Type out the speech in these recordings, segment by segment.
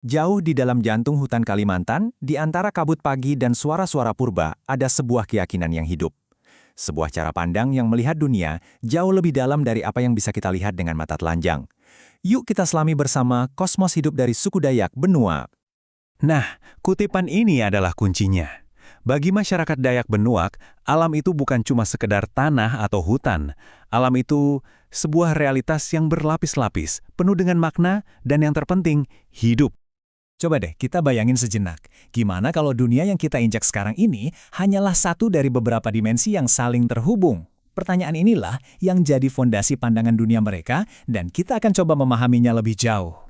Jauh di dalam jantung hutan Kalimantan, di antara kabut pagi dan suara-suara purba, ada sebuah keyakinan yang hidup. Sebuah cara pandang yang melihat dunia jauh lebih dalam dari apa yang bisa kita lihat dengan mata telanjang. Yuk kita selami bersama kosmos hidup dari suku Dayak Benua. Nah, kutipan ini adalah kuncinya. Bagi masyarakat Dayak Benuak, alam itu bukan cuma sekedar tanah atau hutan. Alam itu sebuah realitas yang berlapis-lapis, penuh dengan makna, dan yang terpenting, hidup. Coba deh kita bayangin sejenak, gimana kalau dunia yang kita injak sekarang ini hanyalah satu dari beberapa dimensi yang saling terhubung? Pertanyaan inilah yang jadi fondasi pandangan dunia mereka dan kita akan coba memahaminya lebih jauh.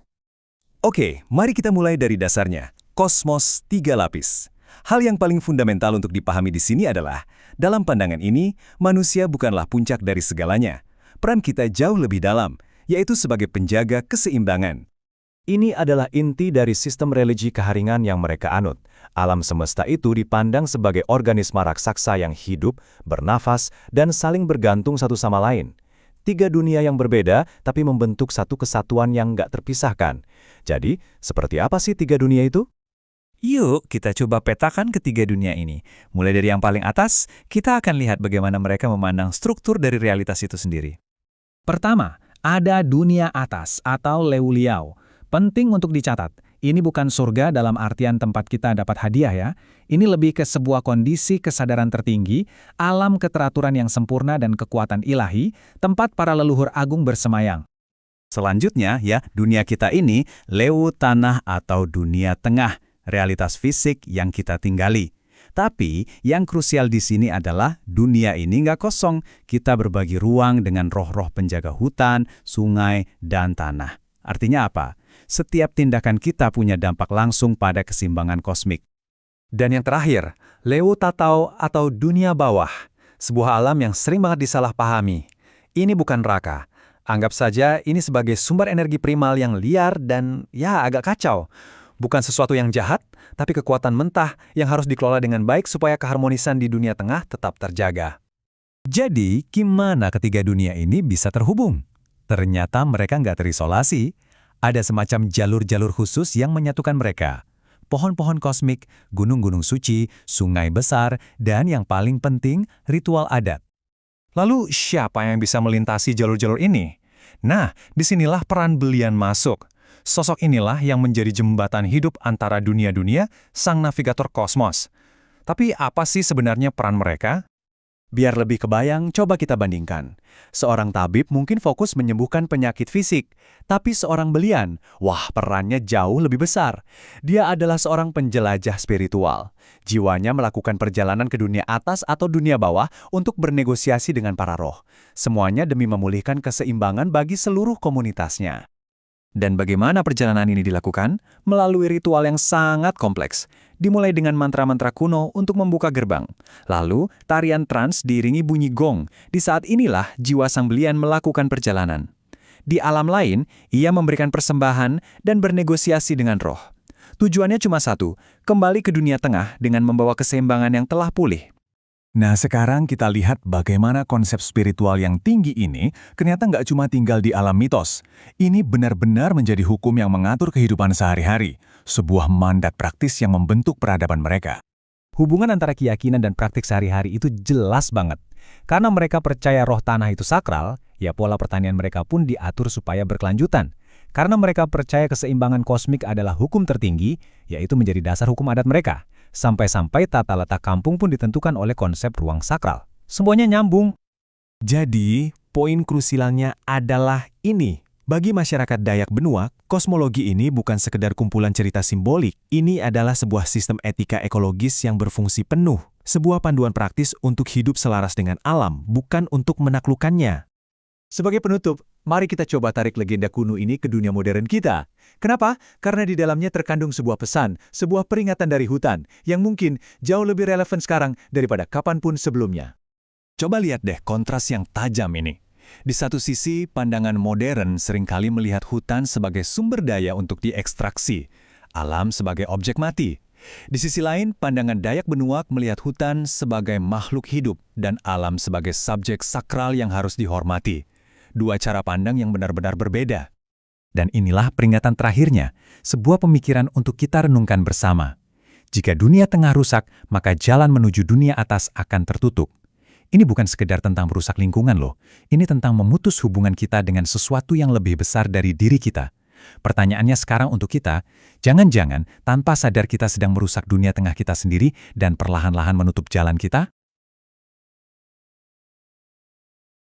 Oke, mari kita mulai dari dasarnya. Kosmos 3 lapis. Hal yang paling fundamental untuk dipahami di sini adalah, dalam pandangan ini, manusia bukanlah puncak dari segalanya. Peran kita jauh lebih dalam, yaitu sebagai penjaga keseimbangan. Ini adalah inti dari sistem religi keharingan yang mereka anut. Alam semesta itu dipandang sebagai organisme raksasa yang hidup, bernafas, dan saling bergantung satu sama lain. Tiga dunia yang berbeda, tapi membentuk satu kesatuan yang nggak terpisahkan. Jadi, seperti apa sih tiga dunia itu? Yuk, kita coba petakan ketiga dunia ini. Mulai dari yang paling atas, kita akan lihat bagaimana mereka memandang struktur dari realitas itu sendiri. Pertama, ada dunia atas atau Leuliau. Penting untuk dicatat, ini bukan surga dalam artian tempat kita dapat hadiah ya. Ini lebih ke sebuah kondisi kesadaran tertinggi, alam keteraturan yang sempurna dan kekuatan ilahi, tempat para leluhur agung bersemayam. Selanjutnya, dunia kita ini, Leu Tanah atau dunia tengah, realitas fisik yang kita tinggali. Tapi, yang krusial di sini adalah dunia ini nggak kosong. Kita berbagi ruang dengan roh-roh penjaga hutan, sungai, dan tanah. Artinya apa? Setiap tindakan kita punya dampak langsung pada keseimbangan kosmik. Dan yang terakhir, Leu Tatau atau dunia bawah. Sebuah alam yang sering banget disalahpahami. Ini bukan neraka. Anggap saja ini sebagai sumber energi primal yang liar dan agak kacau. Bukan sesuatu yang jahat, tapi kekuatan mentah yang harus dikelola dengan baik supaya keharmonisan di dunia tengah tetap terjaga. Jadi, gimana ketiga dunia ini bisa terhubung? Ternyata mereka nggak terisolasi. Ada semacam jalur-jalur khusus yang menyatukan mereka. Pohon-pohon kosmik, gunung-gunung suci, sungai besar, dan yang paling penting, ritual adat. Lalu siapa yang bisa melintasi jalur-jalur ini? Nah, disinilah peran belian masuk. Sosok inilah yang menjadi jembatan hidup antara dunia-dunia sang navigator kosmos. Tapi apa sih sebenarnya peran mereka? Biar lebih kebayang, coba kita bandingkan. Seorang tabib mungkin fokus menyembuhkan penyakit fisik, tapi seorang belian, perannya jauh lebih besar. Dia adalah seorang penjelajah spiritual. Jiwanya melakukan perjalanan ke dunia atas atau dunia bawah untuk bernegosiasi dengan para roh. Semuanya demi memulihkan keseimbangan bagi seluruh komunitasnya. Dan bagaimana perjalanan ini dilakukan? Melalui ritual yang sangat kompleks. Dimulai dengan mantra-mantra kuno untuk membuka gerbang. Lalu, tarian trans diiringi bunyi gong. Di saat inilah jiwa sang belian melakukan perjalanan. Di alam lain, ia memberikan persembahan dan bernegosiasi dengan roh. Tujuannya cuma satu, kembali ke dunia tengah dengan membawa keseimbangan yang telah pulih. Nah, sekarang kita lihat bagaimana konsep spiritual yang tinggi ini ternyata nggak cuma tinggal di alam mitos. Ini benar-benar menjadi hukum yang mengatur kehidupan sehari-hari, sebuah mandat praktis yang membentuk peradaban mereka. Hubungan antara keyakinan dan praktik sehari-hari itu jelas banget. Karena mereka percaya roh tanah itu sakral, pola pertanian mereka pun diatur supaya berkelanjutan. Karena mereka percaya keseimbangan kosmik adalah hukum tertinggi, yaitu menjadi dasar hukum adat mereka. Sampai-sampai tata letak kampung pun ditentukan oleh konsep ruang sakral. Semuanya nyambung. Jadi, poin krusialnya adalah ini. Bagi masyarakat Dayak Benua, kosmologi ini bukan sekedar kumpulan cerita simbolik. Ini adalah sebuah sistem etika ekologis yang berfungsi penuh. Sebuah panduan praktis untuk hidup selaras dengan alam, bukan untuk menaklukkannya. Sebagai penutup, mari kita coba tarik legenda kuno ini ke dunia modern kita. Kenapa? Karena di dalamnya terkandung sebuah pesan, sebuah peringatan dari hutan, yang mungkin jauh lebih relevan sekarang daripada kapanpun sebelumnya. Coba lihat deh kontras yang tajam ini. Di satu sisi, pandangan modern seringkali melihat hutan sebagai sumber daya untuk diekstraksi, alam sebagai objek mati. Di sisi lain, pandangan Dayak Benuak melihat hutan sebagai makhluk hidup dan alam sebagai subjek sakral yang harus dihormati. Dua cara pandang yang benar-benar berbeda. Dan inilah peringatan terakhirnya, sebuah pemikiran untuk kita renungkan bersama. Jika dunia tengah rusak, maka jalan menuju dunia atas akan tertutup. Ini bukan sekedar tentang merusak lingkungan loh. Ini tentang memutus hubungan kita dengan sesuatu yang lebih besar dari diri kita. Pertanyaannya sekarang untuk kita, jangan-jangan tanpa sadar kita sedang merusak dunia tengah kita sendiri dan perlahan-lahan menutup jalan kita?